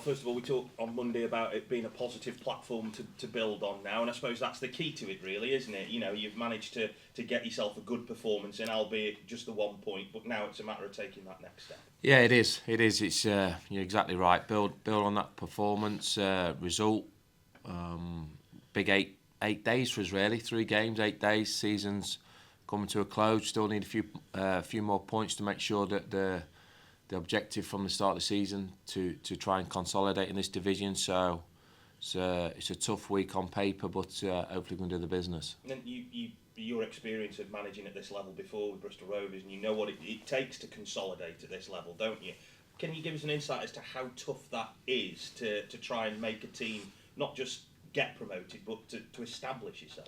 first of all, we talked on Monday about it being a positive platform to build on now, and I suppose that's the key to it, really, isn't it? You know, you've managed to get yourself a good performance in, albeit just the 1 point, but now it's a matter of taking that next step. Yeah, it is. It is. It's you're exactly right. Build on that performance result. Big eight days for us, really. 3 games, 8 days. Season's coming to a close. Still need a few more points to make sure that the objective from the start of the season to try and consolidate in this division. So it's a tough week on paper, but hopefully we can do the business. And your experience of managing at this level before with Bristol Rovers, and you know what it takes to consolidate at this level, don't you? Can you give us an insight as to how tough that is to try and make a team not just get promoted, but to establish yourself?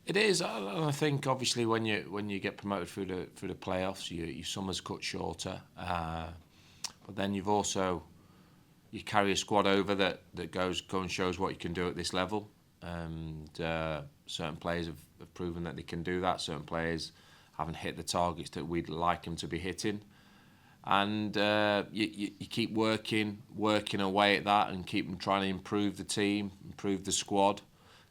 It is. I think obviously when you get promoted through the playoffs, your summer's cut shorter. But then you carry a squad over that goes and shows what you can do at this level, and certain players have proven that they can do that. Certain players haven't hit the targets that we'd like them to be hitting, and you keep working away at that and keep trying to improve the team, improve the squad,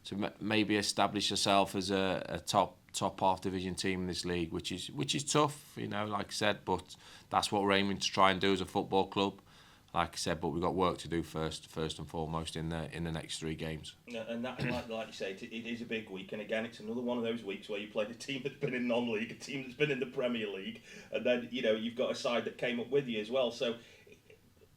to maybe establish yourself as a top half division team in this league, which is tough, you know, like I said, but that's what we're aiming to try and do as a football club, like I said. But we've got work to do first and foremost in the next 3 games. And that, like you say, it is a big week, and again, it's another one of those weeks where you play a team that's been in non-league, a team that's been in the Premier League, and then you've got a side that came up with you as well. So,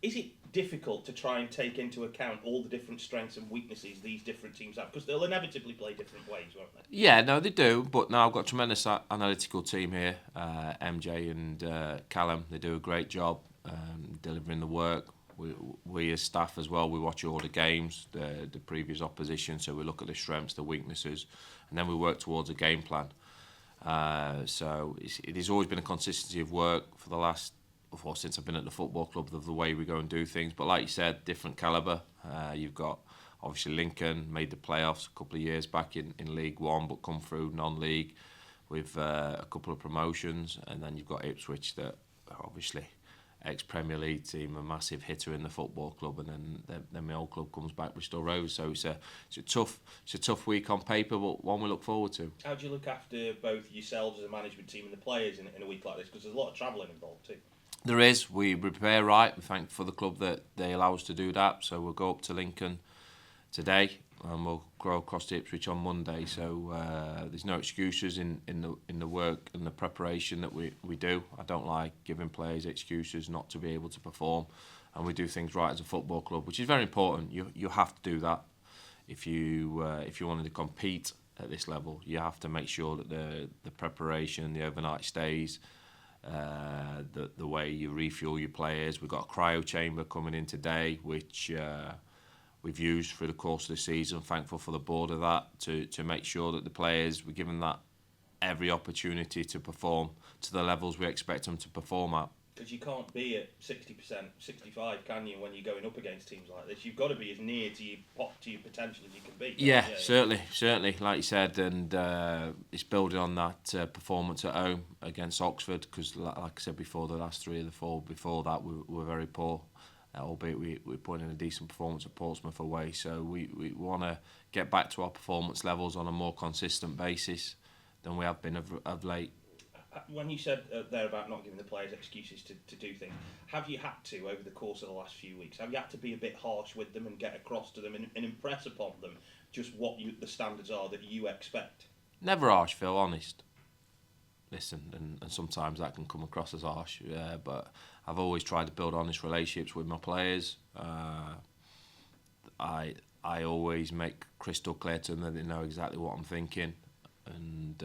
is it difficult to try and take into account all the different strengths and weaknesses these different teams have? Because they'll inevitably play different ways, won't they? Yeah, no, they do. But now I've got a tremendous analytical team here. MJ and Callum, they do a great job delivering the work. We as staff as well, we watch all the games, the previous opposition, so we look at the strengths, the weaknesses, and then we work towards a game plan. So it has always been a consistency of work for the last, since I've been at the football club, of the way we go and do things. But like you said, different calibre. You've got obviously Lincoln made the playoffs a couple of years back in League One, but come through non-league with a couple of promotions, and then you've got Ipswich, that obviously ex-Premier League team, a massive hitter in the football club, and then my old club comes back, Bristol Rovers. So it's a tough week on paper, but one we look forward to. How do you look after both yourselves as a management team and the players in a week like this? Because there's a lot of travelling involved too. There is. We prepare right. We thank for the club that they allow us to do that. So we'll go up to Lincoln today, and we'll go across to Ipswich on Monday. So there's no excuses in the work and the preparation that we do. I don't like giving players excuses not to be able to perform, and we do things right as a football club, which is very important. You have to do that if you wanted to compete at this level. You have to make sure that the preparation, the overnight stays, the way you refuel your players. We've got a cryo chamber coming in today, which we've used through the course of the season. Thankful for the board of that, to make sure that the players, we're giving that every opportunity to perform to the levels we expect them to perform at. Because you can't be at 60%, 65%, can you, when you're going up against teams like this? You've got to be as near to your potential as you can be. Yeah, certainly, like you said, and it's building on that performance at home against Oxford, because like I said before, the last 3 of the 4 before that were very poor, albeit we put in a decent performance at Portsmouth away. So we want to get back to our performance levels on a more consistent basis than we have been of late. When you said there about not giving the players excuses to do things, have you had to, over the course of the last few weeks, have you had to be a bit harsh with them and get across to them and impress upon them just what the standards are that you expect? Never harsh, Phil, honest. Listen, and sometimes that can come across as harsh, but I've always tried to build honest relationships with my players. I always make crystal clear to them that they know exactly what I'm thinking, and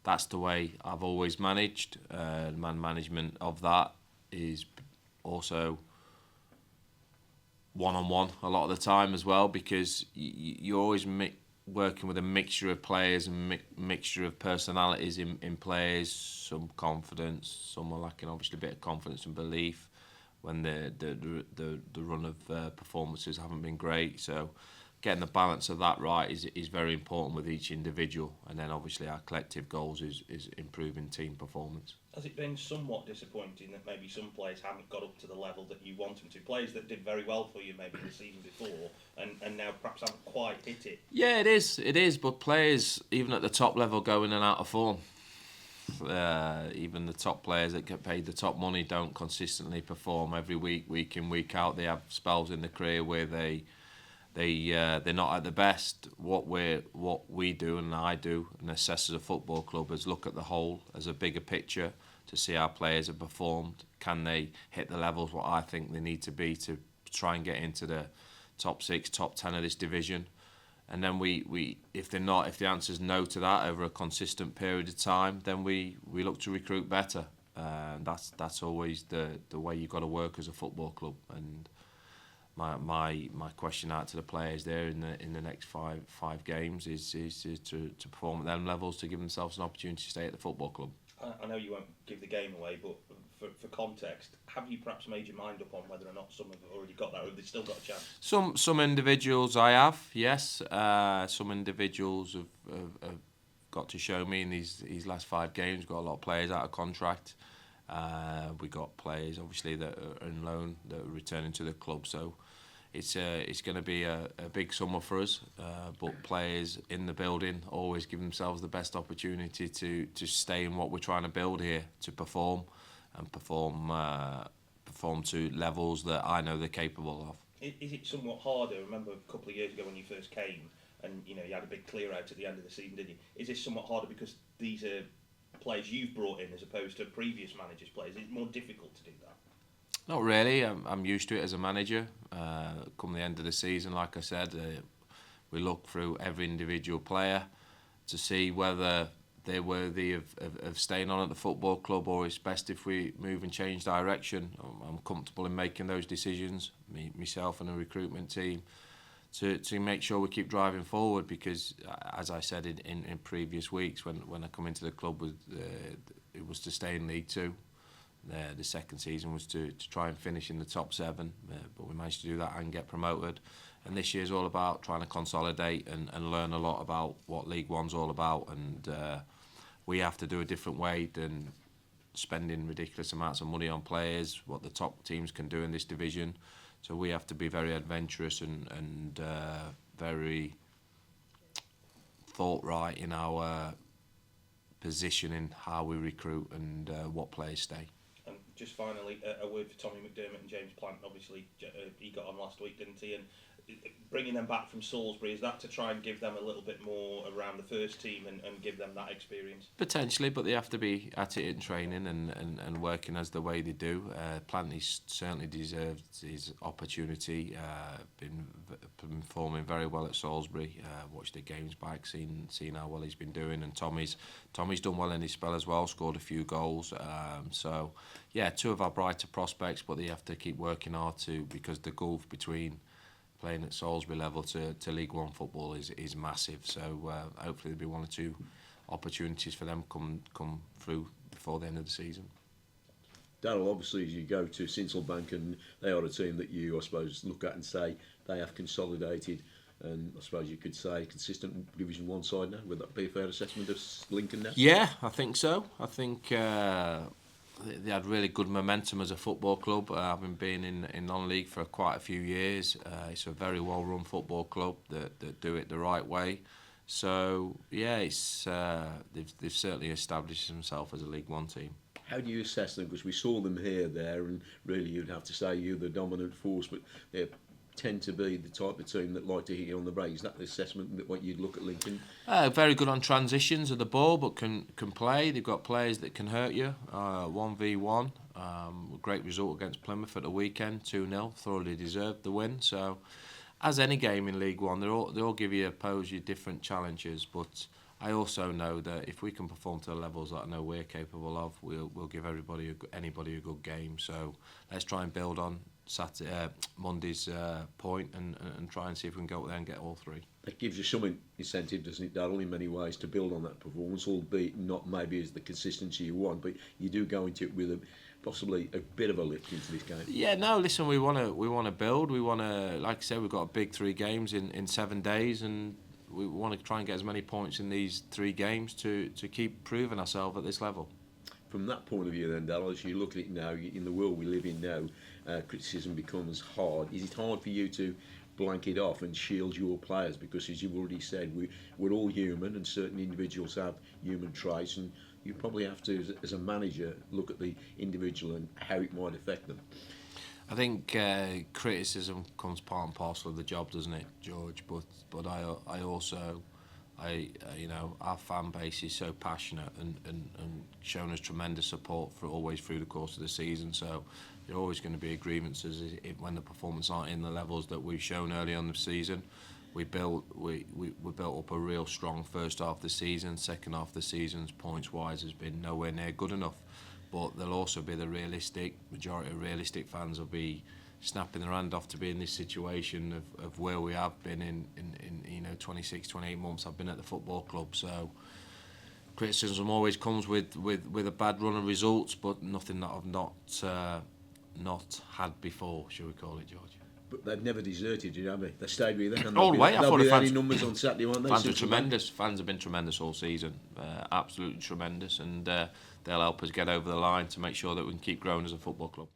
that's the way I've always managed. Man management of that is also one-on-one a lot of the time as well, because you're always working with a mixture of players and mixture of personalities in players. Some confidence, some are lacking obviously a bit of confidence and belief when the run of performances haven't been great. So getting the balance of that right is very important with each individual, and then obviously our collective goals is improving team performance. Has it been somewhat disappointing that maybe some players haven't got up to the level that you want them to? Players that did very well for you maybe the season before and now perhaps haven't quite hit it? Yeah, it is. But players, even at the top level, go in and out of form. Even the top players that get paid the top money don't consistently perform every week in, week out. They have spells in the career where they're not at the best. What we do and I do and assess as a football club is look at the whole as a bigger picture to see how players have performed. Can they hit the levels what I think they need to be to try and get into the top 6, top 10 of this division? And then we if they're not, if the answer's no to that over a consistent period of time, then we look to recruit better. That's always the way you've got to work as a football club. And my question out to the players there in the next five games is to perform at them levels, to give themselves an opportunity to stay at the football club. I know you won't give the game away, but for context, have you perhaps made your mind up on whether or not some have already got that, or have they still got a chance? Some individuals I have, yes. Some individuals have got to show me in these last 5 games. Got a lot of players out of contract. We got players obviously that are in loan that are returning to the club. So it's going to be a big summer for us. But players in the building always give themselves the best opportunity to stay in what we're trying to build here, to perform and perform to levels that I know they're capable of. Is it somewhat harder? I remember a couple of years ago when you first came, and you had a big clear out at the end of the season, didn't you? Is this somewhat harder because these are players you've brought in as opposed to previous managers' players? Is it more difficult to do that? Not really. I'm used to it as a manager. Come the end of the season, like I said, we look through every individual player to see whether they're worthy of staying on at the football club, or it's best if we move and change direction. I'm comfortable in making those decisions, myself and the recruitment team, to make sure we keep driving forward, because as I said in previous weeks, when I come into the club, it was to stay in League Two. The second season was to try and finish in the top 7, but we managed to do that and get promoted. And this year's all about trying to consolidate and learn a lot about what League One's all about. And we have to do a different way than spending ridiculous amounts of money on players, what the top teams can do in this division. So we have to be very adventurous and very thought right in our positioning, how we recruit and what players stay. And just finally, a word for Tommy McDermott and James Plant. Obviously, he got on last week, didn't he? And bringing them back from Salisbury, is that to try and give them a little bit more around the first team and give them that experience? Potentially, but they have to be at it in training and working as the way they do. Plant certainly deserved his opportunity. Been performing very well at Salisbury. Watched the games back, seen how well he's been doing, and Tommy's done well in his spell as well. Scored a few goals. So yeah, 2 of our brighter prospects, but they have to keep working hard because the gulf between playing at Salisbury level to League One football is massive. So hopefully there'll be 1 or 2 opportunities for them come through before the end of the season. Darryl, obviously as you go to Sincilbank, and they are a team that you, I suppose, look at and say they have consolidated, and I suppose you could say consistent Division 1 side now. Would that be a fair assessment of Lincoln now? Yeah, I think so. I think they had really good momentum as a football club, having been in non-league for quite a few years. It's a very well-run football club that do it the right way. So yeah, it's they've certainly established themselves as a League One team. How do you assess them? Because we saw them here, there, and really you'd have to say you're the dominant force, but they tend to be the type of team that like to hit you on the break. Is that the assessment that what you'd look at Lincoln? Very good on transitions of the ball, but can play. They've got players that can hurt you. 1v1, great result against Plymouth at the weekend, 2-0. Thoroughly deserved the win. So, as any game in League One, they all give you pose you different challenges. But I also know that if we can perform to the levels that I know we're capable of, we'll give anybody a good game. So let's try and build on Monday's point and try and see if we can go out there and get all three. That gives you some incentive, doesn't it, Darryl, in many ways, to build on that performance, albeit not maybe as the consistency you want, but you do go into it with possibly a bit of a lift into this game. Yeah, no, listen, we want to build. We want to, like I said, we've got a big 3 games in 7 days, and we want to try and get as many points in these 3 games to keep proving ourselves at this level. From that point of view then, Darryl, as you look at it now, in the world we live in now, criticism becomes hard. Is it hard for you to blank it off and shield your players? Because as you've already said, we're all human, and certain individuals have human traits, and you probably have to, as a manager, look at the individual and how it might affect them. I think criticism comes part and parcel of the job, doesn't it, George? But I also, you know, our fan base is so passionate and shown us tremendous support for always through the course of the season. So there are always going to be grievances when the performance aren't in the levels that we've shown early on the season. We built up a real strong first half of the season. Second half of the season's points wise has been nowhere near good enough. But there'll also be the majority of realistic fans will be snapping their hand off to be in this situation of where we have been in 26, 28 months I've been at the football club. So criticism always comes with a bad run of results, but nothing that I've not had before, shall we call it, George? But they've never deserted you, have they? They stayed with you. All the way. I thought the fans, numbers on Saturday, weren't they? Fans are tremendous. Fans have been tremendous all season. Absolutely tremendous, and they'll help us get over the line to make sure that we can keep growing as a football club.